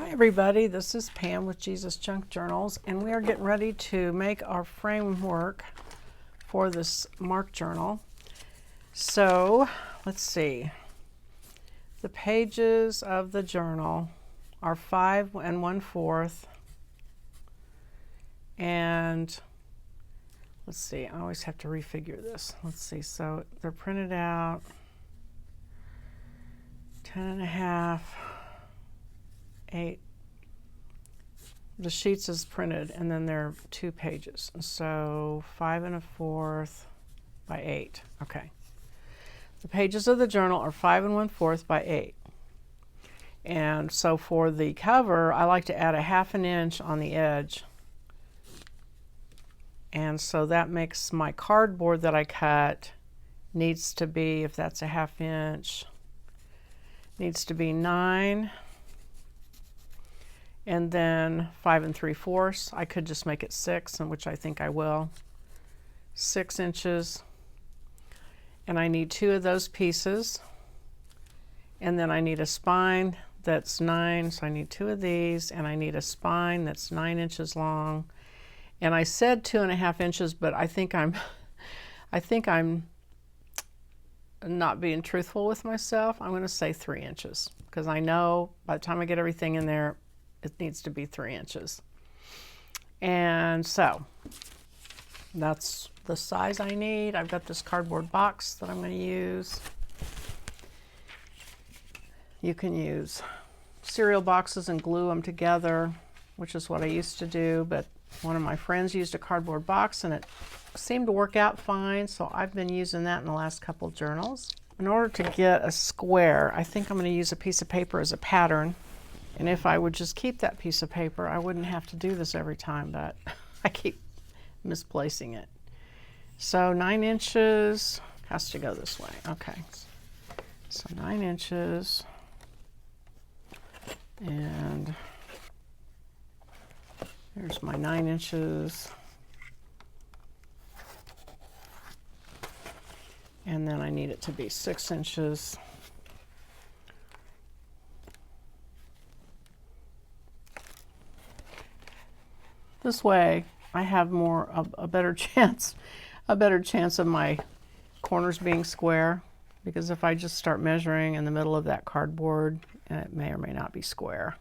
Hi everybody, this is Pam with Jesus Junk Journals, and we are getting ready to make our framework for this mark journal. So let's see, the pages of the journal are 5 1/4, and let's see, I always have to refigure this. Let's see, so they're printed out 10 1/2, 8. The sheets is printed, and then they're 2 pages. So 5 1/4 by 8. Okay. The pages of the journal are 5 1/4 by 8. And so for the cover, I like to add a 1/2 inch on the edge. And so that makes my cardboard that I cut needs to be, if that's a 1/2 inch, needs to be 9. And then 5 3/4. I could just make it 6, and which I think I will. 6 inches. And I need 2 of those pieces. And then I need a spine that's 9, so I need 2 of these, and I need a spine that's 9 inches long. And I said 2 1/2 inches, but I think I'm not being truthful with myself. I'm going to say 3 inches, because I know by the time I get everything in there, it needs to be 3 inches. And so that's the size I need. I've got this cardboard box that I'm going to use. You can use cereal boxes and glue them together, which is what I used to do, but one of my friends used a cardboard box and it seemed to work out fine, so I've been using that in the last couple journals. In order to get a square, I think I'm going to use a piece of paper as a pattern. And if I would just keep that piece of paper, I wouldn't have to do this every time, but I keep misplacing it. So 9 inches has to go this way. Okay. So 9 inches. And here's my 9 inches. And then I need it to be 6 inches. This way I have a better chance of my corners being square, because if I just start measuring in the middle of that cardboard, it may or may not be square.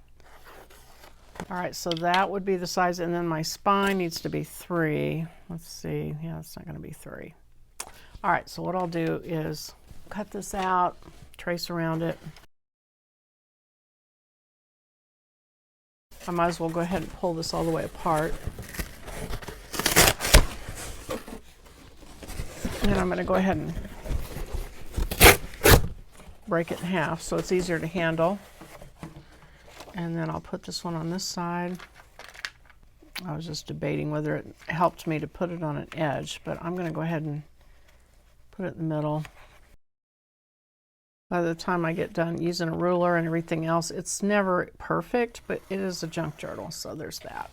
All right, so that would be the size, and then my spine needs to be 3. Let's see, yeah, it's not going to be 3. All right, so what I'll do is cut this out, trace around it. I might as well go ahead and pull this all the way apart. And then I'm going to go ahead and break it in half so it's easier to handle. And then I'll put this one on this side. I was just debating whether it helped me to put it on an edge, but I'm going to go ahead and put it in the middle. By the time I get done using a ruler and everything else, it's never perfect, but it is a junk journal, so there's that.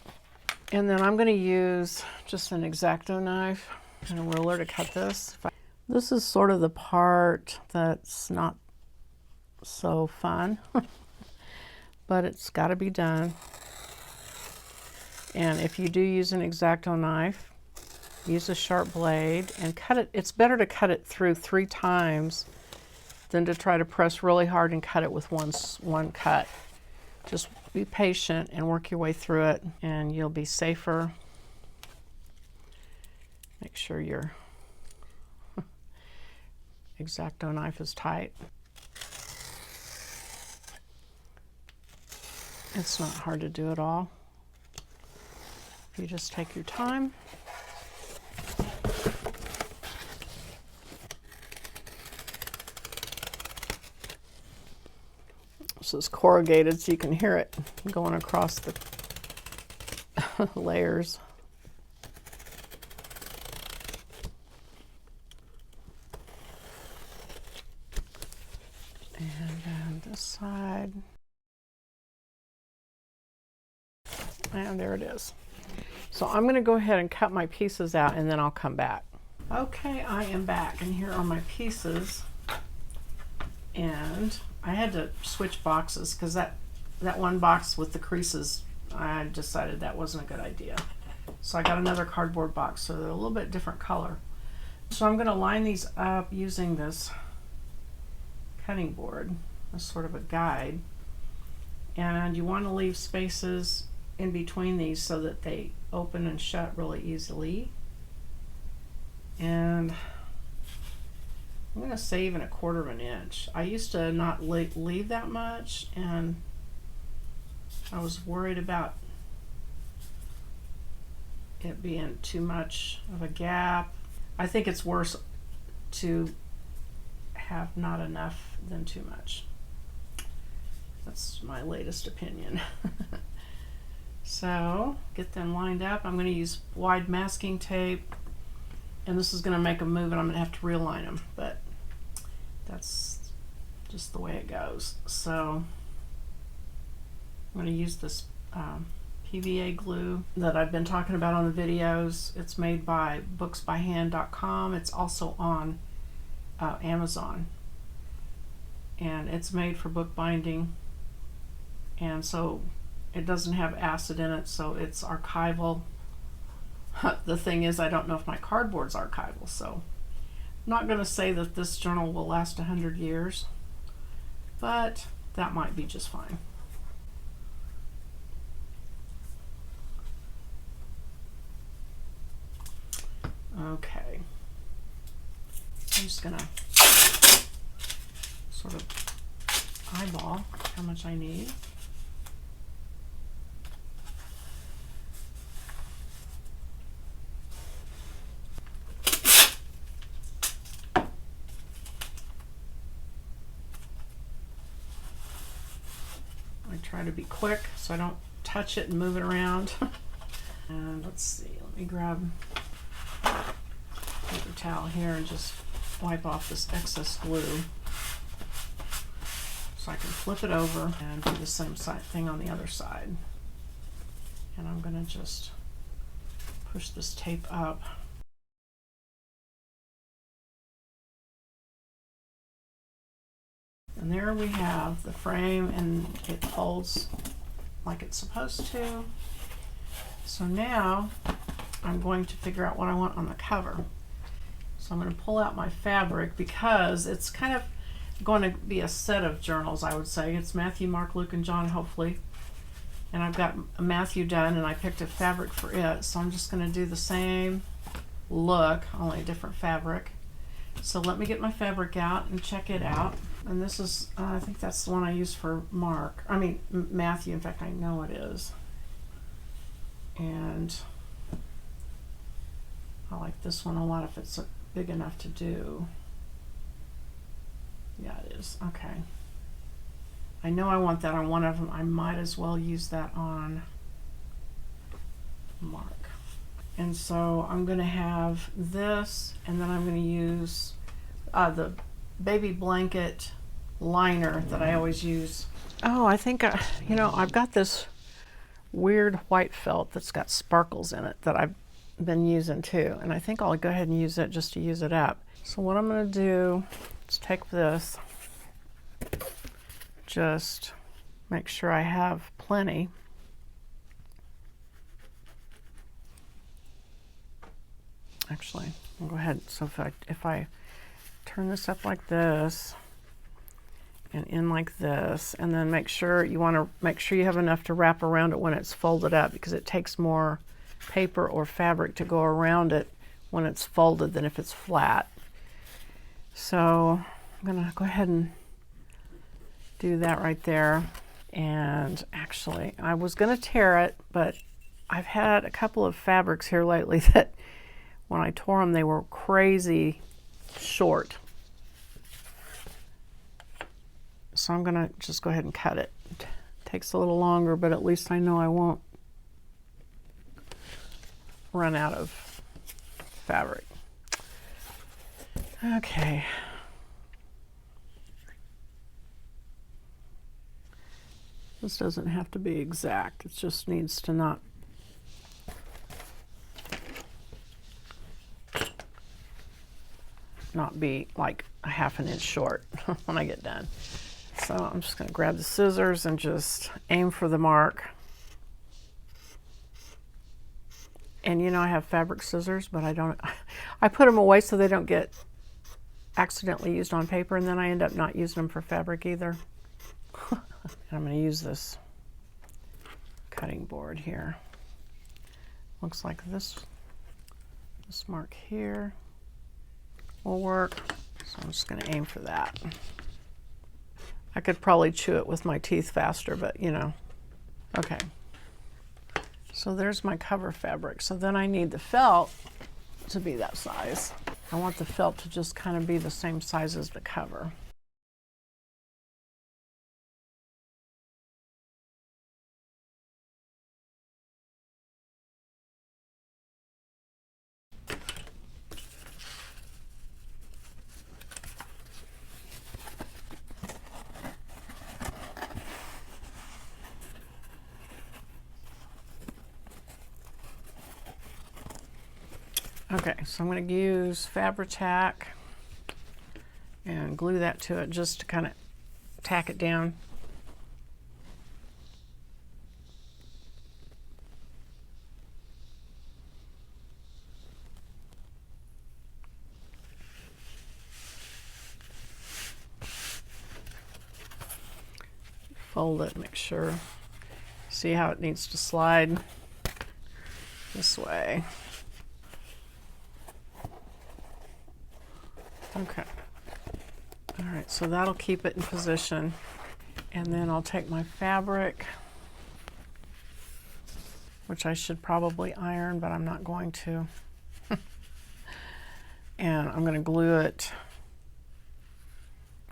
And then I'm going to use just an X-Acto knife and a ruler to cut this. This is sort of the part that's not so fun, but it's got to be done. And if you do use an X-Acto knife, use a sharp blade and cut it. It's better to cut it through 3 times than to try to press really hard and cut it with one cut. Just be patient and work your way through it, and you'll be safer. Make sure your X-Acto knife is tight. It's not hard to do at all. You just take your time. This is corrugated, so you can hear it going across the layers. And then this side. And there it is. So I'm going to go ahead and cut my pieces out, and then I'll come back. Okay, I am back, and here are my pieces. And I had to switch boxes because that that one box with the creases, I decided that wasn't a good idea. So I got another cardboard box, so they're a little bit different color. So I'm going to line these up using this cutting board as sort of a guide. And you want to leave spaces in between these so that they open and shut really easily. And I'm going to say even 1/4 of an inch. I used to not leave that much, and I was worried about it being too much of a gap. I think it's worse to have not enough than too much. That's my latest opinion. So get them lined up. I'm going to use wide masking tape, and this is going to make them move, and I'm going to have to realign them, but that's just the way it goes. So I'm going to use this PVA glue that I've been talking about on the videos. It's made by booksbyhand.com. It's also on Amazon, and it's made for bookbinding, and so it doesn't have acid in it, so it's archival. The thing is, I don't know if my cardboard's archival, so I'm not going to say that this journal will last 100 years, but that might be just fine. Okay, I'm just going to sort of eyeball how much I need. I try to be quick so I don't touch it and move it around. And let's see, let me grab a paper towel here and just wipe off this excess glue so I can flip it over and do the same thing on the other side. And I'm going to just push this tape up. And there we have the frame, and it folds like it's supposed to. So now I'm going to figure out what I want on the cover. So I'm going to pull out my fabric, because it's kind of going to be a set of journals, I would say. It's Matthew, Mark, Luke, and John, hopefully. And I've got Matthew done, and I picked a fabric for it. So I'm just going to do the same look, only a different fabric. So let me get my fabric out and check it out. And this is, I think that's the one I used for Matthew. In fact, I know it is. And I like this one a lot if it's big enough to do. Yeah, it is. Okay. I know I want that on one of them. I might as well use that on Mark. And so I'm going to have this, and then I'm going to use the baby blanket liner that I always use. Oh, I think, I've got this weird white felt that's got sparkles in it that I've been using too. And I think I'll go ahead and use it just to use it up. So what I'm going to do is take this, just make sure I have plenty. Actually, I'll go ahead. So if I turn this up like this and in like this, and then make sure you have enough to wrap around it when it's folded up, because it takes more paper or fabric to go around it when it's folded than if it's flat. So I'm gonna go ahead and do that right there. And actually, I was gonna tear it, but I've had a couple of fabrics here lately that when I tore them, they were crazy short. So I'm gonna just go ahead and cut it. It takes a little longer, but at least I know I won't run out of fabric. Okay. This doesn't have to be exact. It just needs to not be like a 1/2 inch short when I get done. So I'm just going to grab the scissors and just aim for the mark. And you know, I have fabric scissors, but I put them away so they don't get accidentally used on paper, and then I end up not using them for fabric either. And I'm going to use this cutting board here. Looks like this mark here will work. So I'm just going to aim for that. I could probably chew it with my teeth faster, but you know. Okay. So there's my cover fabric. So then I need the felt to be that size. I want the felt to just kind of be the same size as the cover. Okay, so I'm going to use Fabri-Tac and glue that to it just to kind of tack it down. Fold it, make sure. See how it needs to slide this way. Okay. All right, so that'll keep it in position. And then I'll take my fabric, which I should probably iron, but I'm not going to. And I'm going to glue it.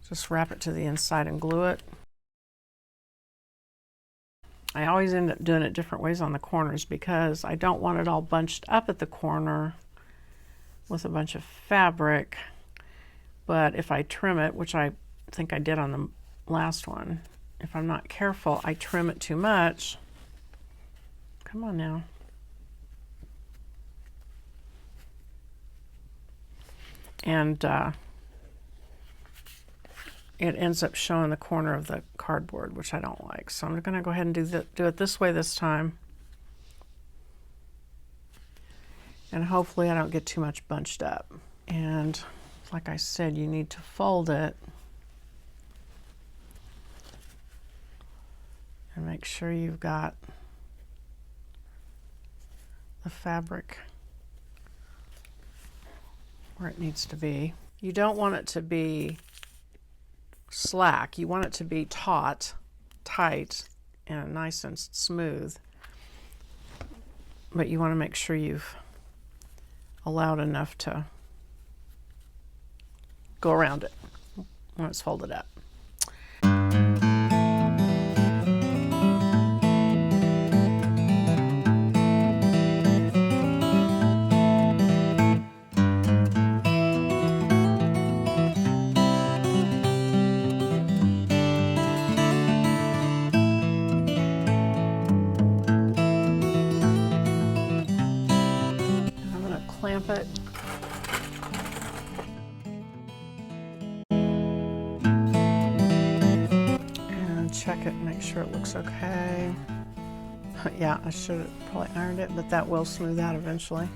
Just wrap it to the inside and glue it. I always end up doing it different ways on the corners because I don't want it all bunched up at the corner with a bunch of fabric. But if I trim it, which I think I did on the last one, if I'm not careful, I trim it too much. Come on now. And it ends up showing the corner of the cardboard, which I don't like. So I'm going to go ahead and do it this way this time. And hopefully I don't get too much bunched up. And like I said, you need to fold it and make sure you've got the fabric where it needs to be. You don't want it to be slack. You want it to be taut, tight, and nice and smooth. But you want to make sure you've allowed enough to go around it when it's folded up. I'm going to clamp it. Check it, make sure it looks okay. Yeah, I should have probably ironed it, but that will smooth out eventually.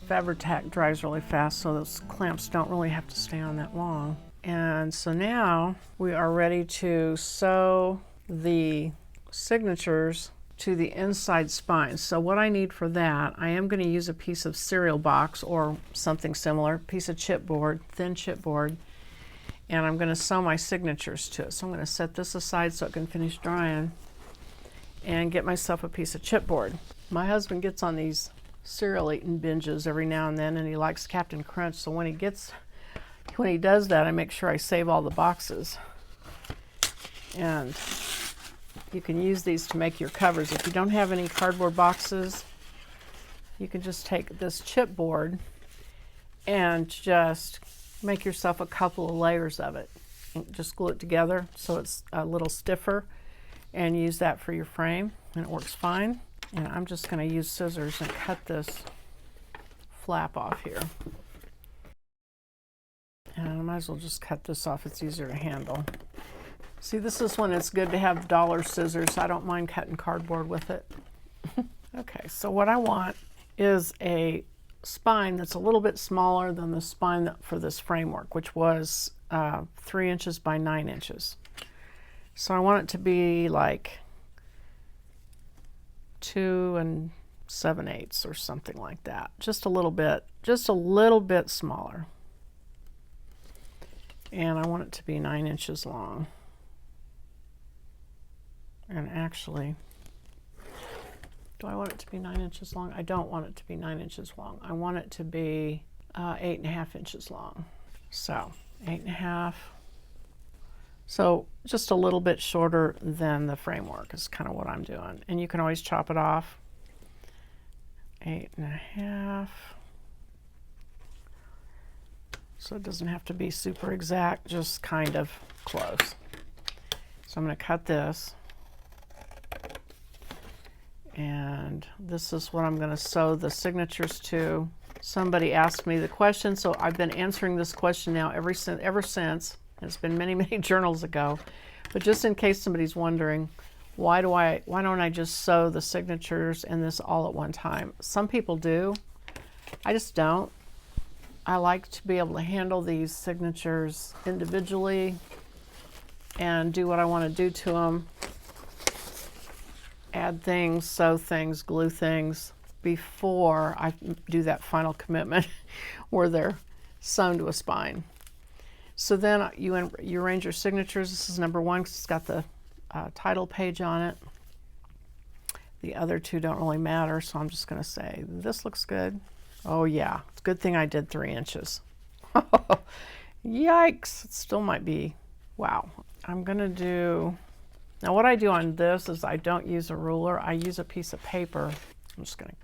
Fabri-Tac dries really fast, so those clamps don't really have to stay on that long. And so now we are ready to sew the signatures to the inside spine. So what I need for that, I am going to use a piece of cereal box or something similar, piece of chipboard, thin chipboard, and I'm going to sew my signatures to it. So I'm going to set this aside so it can finish drying and get myself a piece of chipboard. My husband gets on these cereal eating binges every now and then, and he likes Captain Crunch, so when he does that, I make sure I save all the boxes. And you can use these to make your covers. If you don't have any cardboard boxes, you can just take this chipboard and just make yourself a couple of layers of it. Just glue it together so it's a little stiffer and use that for your frame, and it works fine. And I'm just going to use scissors and cut this flap off here. And I might as well just cut this off, it's easier to handle. See, this is when it's good to have dollar scissors. I don't mind cutting cardboard with it. Okay, so what I want is a spine that's a little bit smaller than the spine for this framework, which was 3 inches by 9 inches. So I want it to be like 2 7/8 or something like that. Just a little bit smaller. And I want it to be 9 inches long. And actually, do I want it to be 9 inches long? I don't want it to be 9 inches long. I want it to be 8.5 inches long. So 8.5. So just a little bit shorter than the framework is kind of what I'm doing. And you can always chop it off. 8.5. So it doesn't have to be super exact, just kind of close. So I'm going to cut this. And this is what I'm going to sew the signatures to. Somebody asked me the question, so I've been answering this question now ever since. It's been many, many journals ago. But just in case somebody's wondering, why don't I just sew the signatures and this all at one time? Some people do. I just don't. I like to be able to handle these signatures individually and do what I want to do to them. Add things, sew things, glue things before I do that final commitment where they're sewn to a spine. So then you arrange your signatures. This is number 1 because it's got the title page on it. The other 2 don't really matter, so I'm just going to say, this looks good. Oh yeah, it's a good thing I did 3 inches. Yikes, it still might be, wow. I'm going to do, now what I do on this is I don't use a ruler, I use a piece of paper. I'm just going to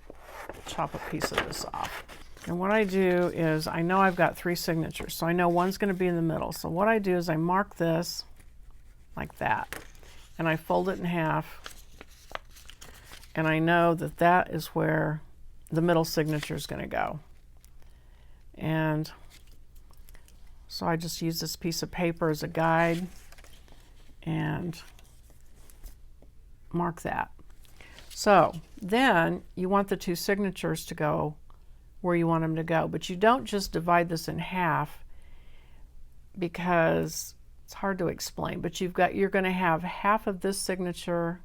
chop a piece of this off. And what I do is, I know I've got 3 signatures, so I know one's going to be in the middle. So what I do is I mark this like that, and I fold it in half, and I know that that is where the middle signature is going to go. And so I just use this piece of paper as a guide and mark that. So then you want the 2 signatures to go where you want them to go, but you don't just divide this in half because it's hard to explain, but you're going to have half of this signature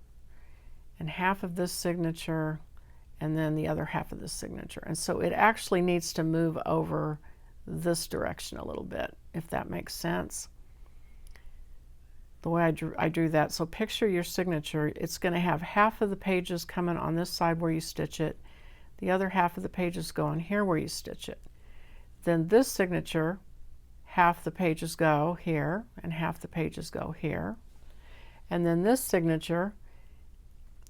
and half of this signature and then the other half of this signature. And so it actually needs to move over this direction a little bit, if that makes sense. The way I drew that. So picture your signature. It's going to have half of the pages coming on this side where you stitch it. The other half of the pages go on here where you stitch it. Then this signature, half the pages go here and half the pages go here. And then this signature,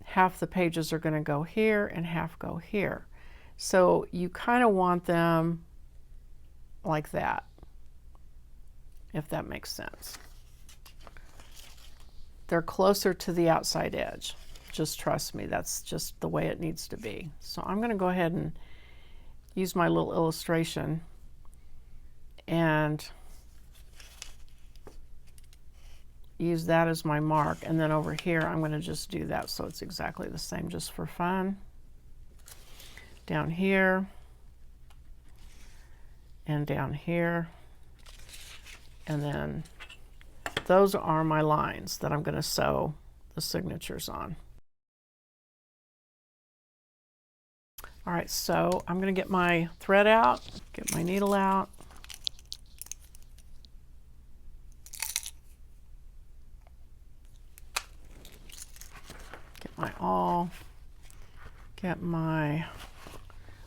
half the pages are going to go here and half go here. So you kind of want them like that, if that makes sense. They're closer to the outside edge. Just trust me, that's just the way it needs to be. So I'm going to go ahead and use my little illustration and use that as my mark, and then over here I'm going to just do that so it's exactly the same, just for fun. Down here and down here, and then those are my lines that I'm going to sew the signatures on. All right, so I'm going to get my thread out, get my needle out. Get my awl, get my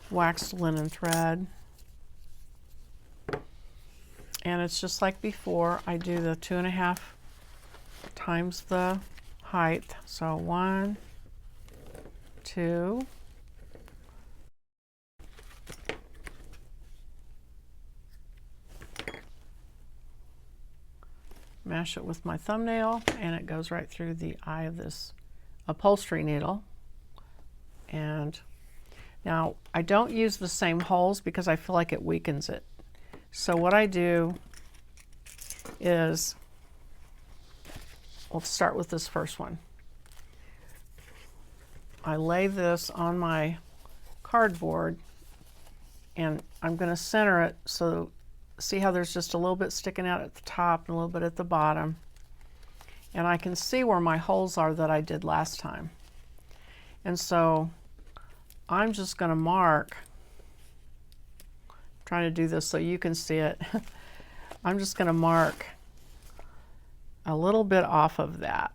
waxed linen thread. And it's just like before, I do the 2.5 times the height. So 1, 2, mash it with my thumbnail, and it goes right through the eye of this upholstery needle. And now I don't use the same holes because I feel like it weakens it. So what I do is, we'll start with this first one. I lay this on my cardboard, and I'm going to center it, so see how there's just a little bit sticking out at the top and a little bit at the bottom. And I can see where my holes are that I did last time. And so I'm just going to mark, I'm trying to do this so you can see it. I'm just going to mark a little bit off of that.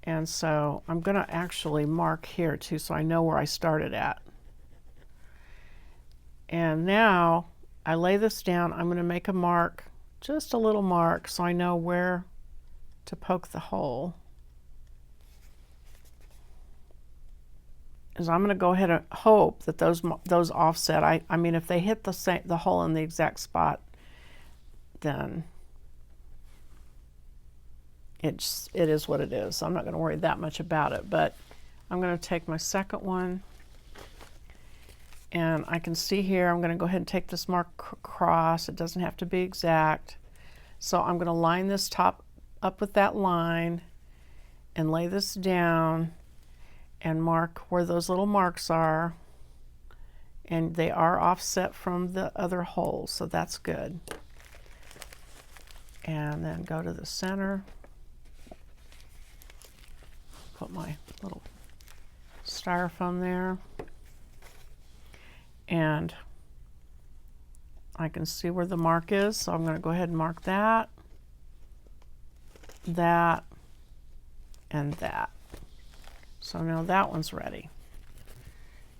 And so I'm going to actually mark here too, so I know where I started at. And now I lay this down. I'm going to make a mark, just a little mark, so I know where to poke the hole. Is I'm going to go ahead and hope that those offset. I mean, if they hit the hole in the exact spot, then it is what it is. So I'm not going to worry that much about it. But I'm going to take my second one, and I can see here, I'm going to go ahead and take this mark across. It doesn't have to be exact. So I'm going to line this top up with that line and lay this down and mark where those little marks are. And they are offset from the other holes, so that's good. And then go to the center. Put my little styrofoam there. And I can see where the mark is, so I'm going to go ahead and mark that, that, and that. So now that one's ready.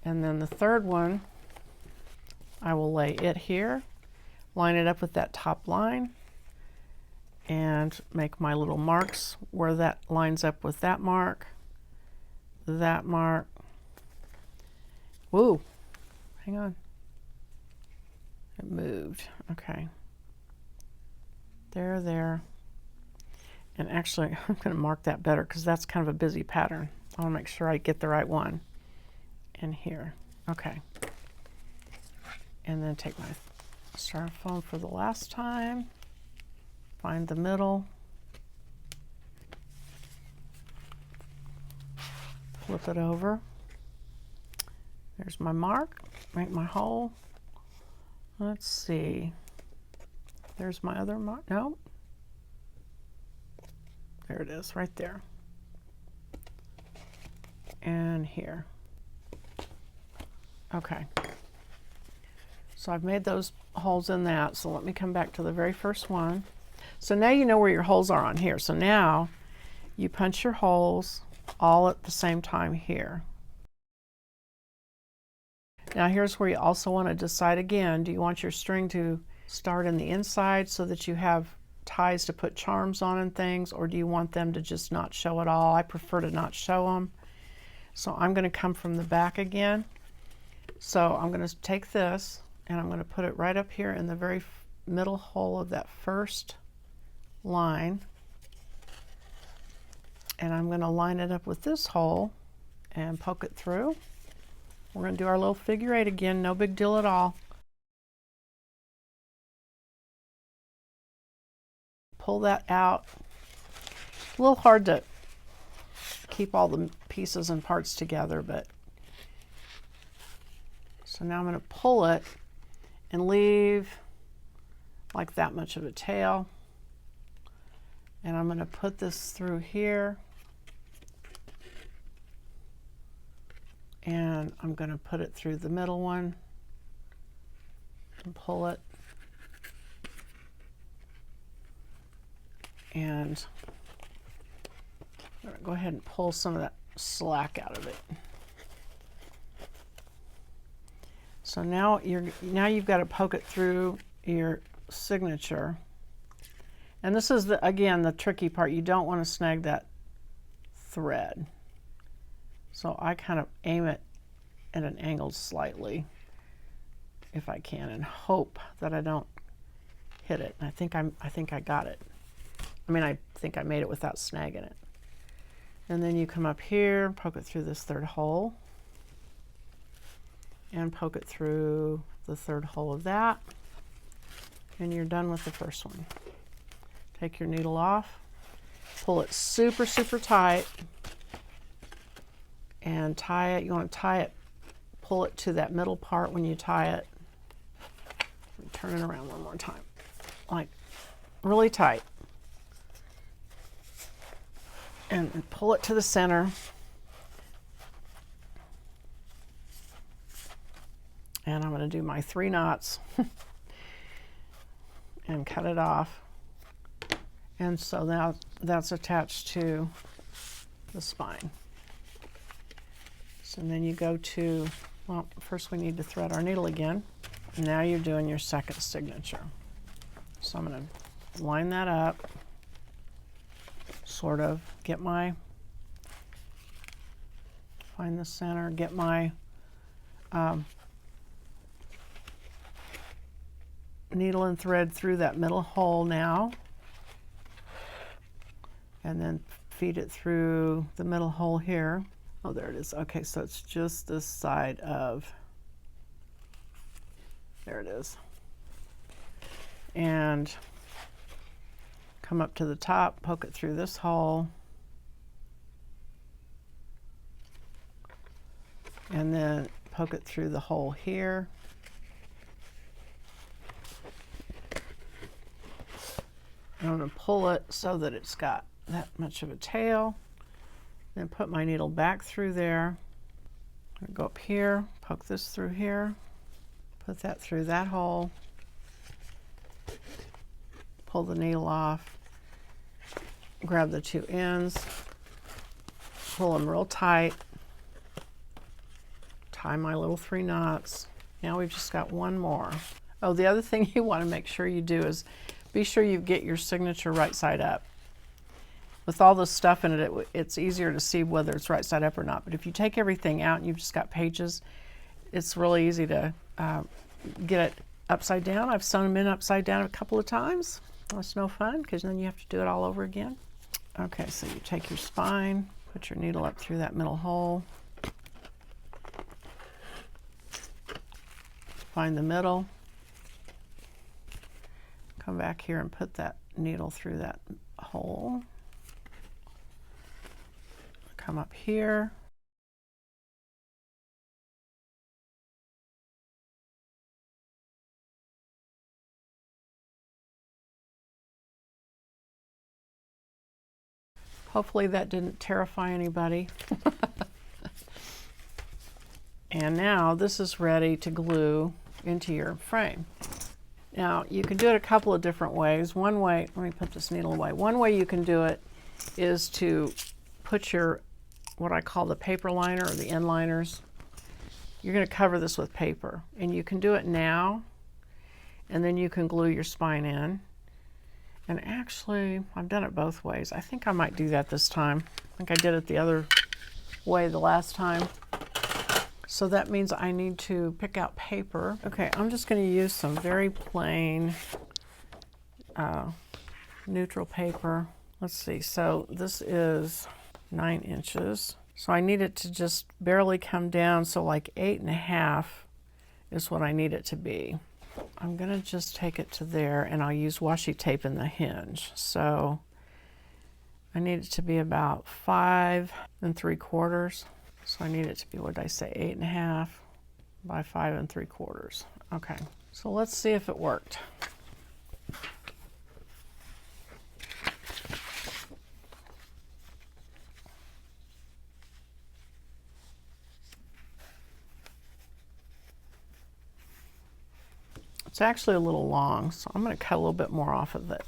And then the third one, I will lay it here, line it up with that top line, and make my little marks where that lines up with that mark, that mark. Woo, hang on. It moved. Okay. There, there. And actually, I'm going to mark that better because that's kind of a busy pattern. I want to make sure I get the right one. And here. Okay. And then take my styrofoam for the last time. Find the middle. Flip it over. There's my mark. Make my hole. Let's see. There's my other mark. No. There it is, right there. And here. Okay. So I've made those holes in that. So let me come back to the very first one. So now you know where your holes are on here. So now you punch your holes all at the same time here. Now here's where you also want to decide again, do you want your string to start in the inside so that you have ties to put charms on and things, or do you want them to just not show at all? I prefer to not show them. So I'm going to come from the back again. So I'm going to take this and I'm going to put it right up here in the very middle hole of that first line. And I'm going to line it up with this hole and poke it through. We're going to do our little figure 8 again, no big deal at all. Pull that out. A little hard to keep all the pieces and parts together, but so now I'm going to pull it and leave like that much of a tail. And I'm going to put this through here. And I'm going to put it through the middle one and pull it. And I'm going to go ahead and pull some of that slack out of it. So now you've got to poke it through your signature. And this is again the tricky part. You don't want to snag that thread. So I kind of aim it at an angle slightly if I can, and hope that I don't hit it. I think I got it. I mean, I think I made it without snagging it. And then you come up here, poke it through this third hole, and poke it through the third hole of that, and you're done with the first one. Take your needle off, pull it super, super tight, and tie it. You want to tie it, pull it to that middle part when you tie it. Turn it around one more time, like really tight. And pull it to the center. And I'm going to do my 3 knots and cut it off. And so now that's attached to the spine. So then you go to, well, first we need to thread our needle again. Now you're doing your second signature. So I'm going to line that up, sort of get my, find the center, get my needle and thread through that middle hole now, and then feed it through the middle hole here. Oh, there it is. Okay, so it's just this side of, there it is. And come up to the top, poke it through this hole, and then poke it through the hole here. I'm going to pull it so that it's got that much of a tail. Then put my needle back through there. I'm going to go up here, poke this through here, put that through that hole, pull the needle off, grab the 2 ends, pull them real tight, tie my little 3 knots. Now we've just got one more. Oh, the other thing you want to make sure you do is be sure you get your signature right side up. With all this stuff in it, it's easier to see whether it's right side up or not. But if you take everything out and you've just got pages, it's really easy to get it upside down. I've sewn them in upside down a couple of times. That's no fun because then you have to do it all over again. Okay, so you take your spine, put your needle up through that middle hole, find the middle, come back here and put that needle through that hole, come up here, hopefully that didn't terrify anybody. And now this is ready to glue into your frame. Now you can do it a couple of different ways. One way, let me put this needle away. One way you can do it is to put your, what I call the paper liner or the end liners. You're going to cover this with paper, and you can do it now, and then you can glue your spine in. And actually, I've done it both ways. I think I might do that this time. I think I did it the other way the last time. So that means I need to pick out paper. Okay, I'm just going to use some very plain neutral paper. Let's see, so this is 9 inches. So I need it to just barely come down, so like 8.5 is what I need it to be. I'm going to just take it to there, and I'll use washi tape in the hinge. So I need it to be about 5 3/4. So I need it to be, what did I say, 8.5 by 5 3/4. Okay, so let's see if it worked. It's actually a little long, so I'm going to cut a little bit more off of it.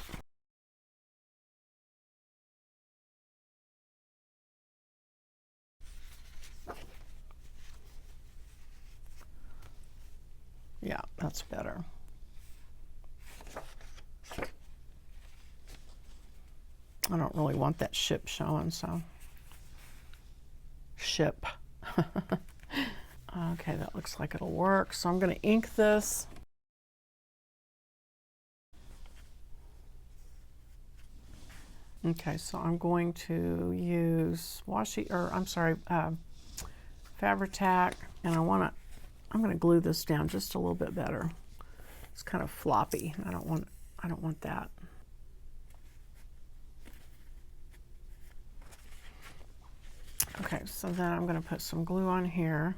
Yeah, that's better. I don't really want that ship showing, so. Ship. Okay, that looks like it'll work. So I'm going to ink this. Okay, so I'm going to use Fabri-Tac, and I'm going to glue this down just a little bit better. It's kind of floppy. I don't want that. Okay, so then I'm going to put some glue on here.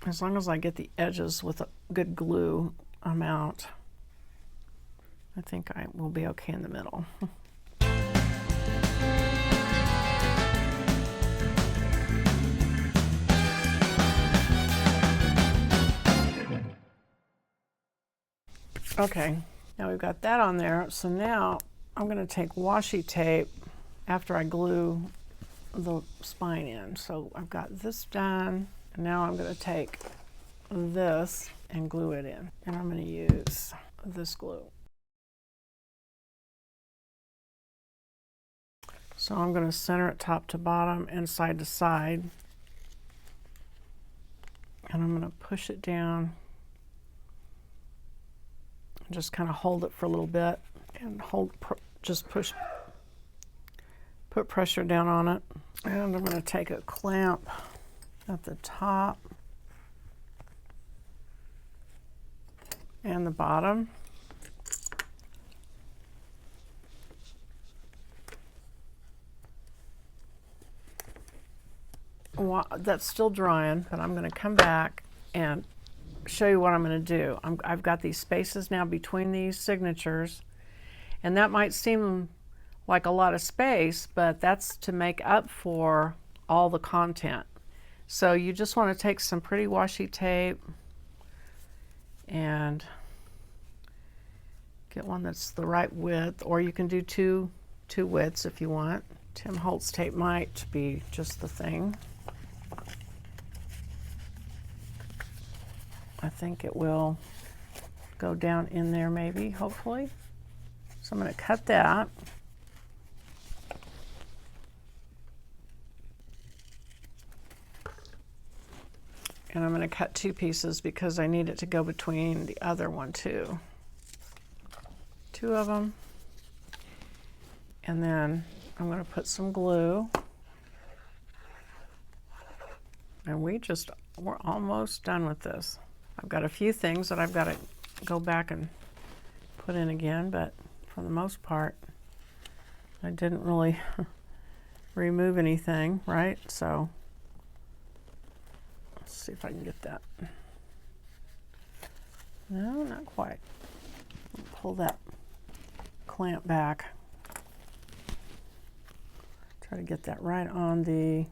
As long as I get the edges with a good glue amount, I think I will be okay in the middle. Okay, now we've got that on there. So now I'm going to take washi tape after I glue the spine in. So I've got this done, and now I'm going to take this and glue it in. And I'm going to use this glue. So I'm going to center it top to bottom and side to side. And I'm going to push it down. Just kind of hold it for a little bit and put pressure down on it. And I'm going to take a clamp at the top and the bottom. Well, that's still drying, but I'm going to come back and show you what I'm going to do. I've got these spaces now between these signatures, and that might seem like a lot of space, but that's to make up for all the content. So you just want to take some pretty washi tape and get one that's the right width, or you can do two widths if you want. Tim Holtz tape might be just the thing. I think it will go down in there maybe, hopefully. So I'm going to cut that. And I'm going to cut 2 pieces because I need it to go between the other one too. 2 of them. And then I'm going to put some glue. And we're almost done with this. I've got a few things that I've got to go back and put in again, but for the most part, I didn't really remove anything, right? So let's see if I can get that. No, not quite. Pull that clamp back. Try to get that right on the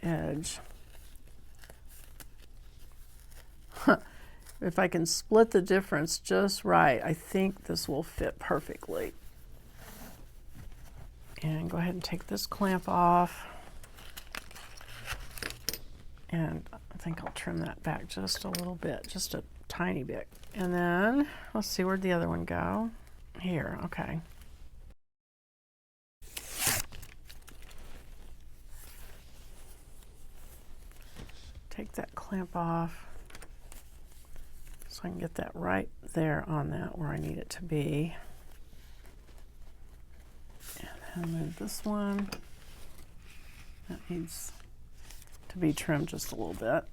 edge. If I can split the difference just right, I think this will fit perfectly. And go ahead and take this clamp off. And I think I'll trim that back just a little bit, just a tiny bit. And then let's see, where'd the other one go? Here, okay. Take that clamp off so I can get that right there on that where I need it to be. And then move this one. That needs to be trimmed just a little bit.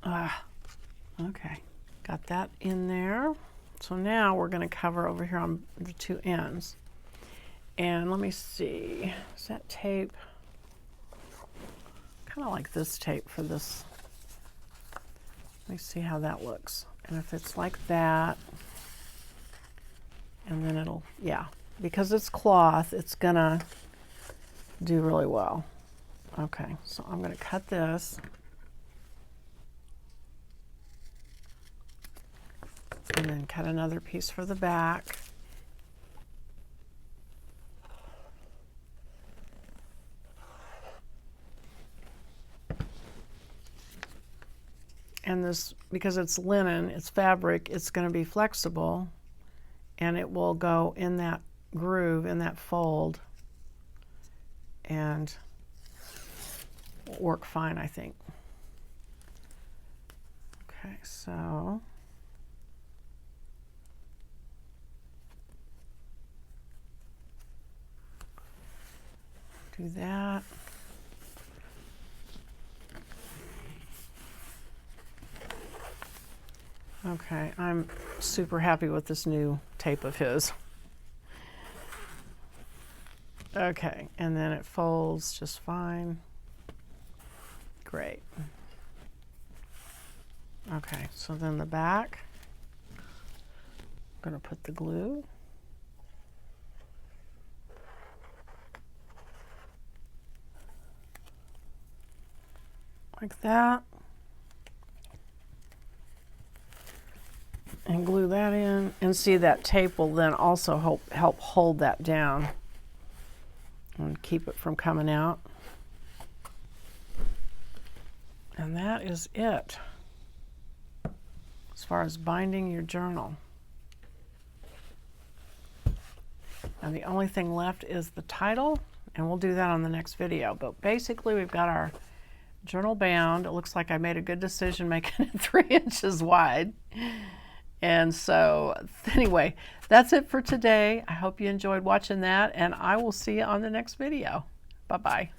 Okay, got that in there. So now we're going to cover over here on the 2 ends. And let me see, is that tape? Kind of like this tape for this. Let me see how that looks. And if it's like that, and then it'll, yeah, because it's cloth, it's gonna do really well. Okay, so I'm gonna cut this. And then cut another piece for the back. And this, because it's linen, it's fabric, it's going to be flexible. and it will go in that groove, in that fold, and work fine, I think. Okay, so do that. Okay, I'm super happy with this new tape of his. Okay, and then it folds just fine. Great. Okay, so then the back, I'm going to put the glue. Like that. And glue that in, and see that tape will then also help hold that down and keep it from coming out. And that is it as far as binding your journal. And the only thing left is the title, and we'll do that on the next video. But basically we've got our journal bound. It looks like I made a good decision making it 3 inches wide. And so anyway, that's it for today. I hope you enjoyed watching that, and I will see you on the next video. Bye-bye.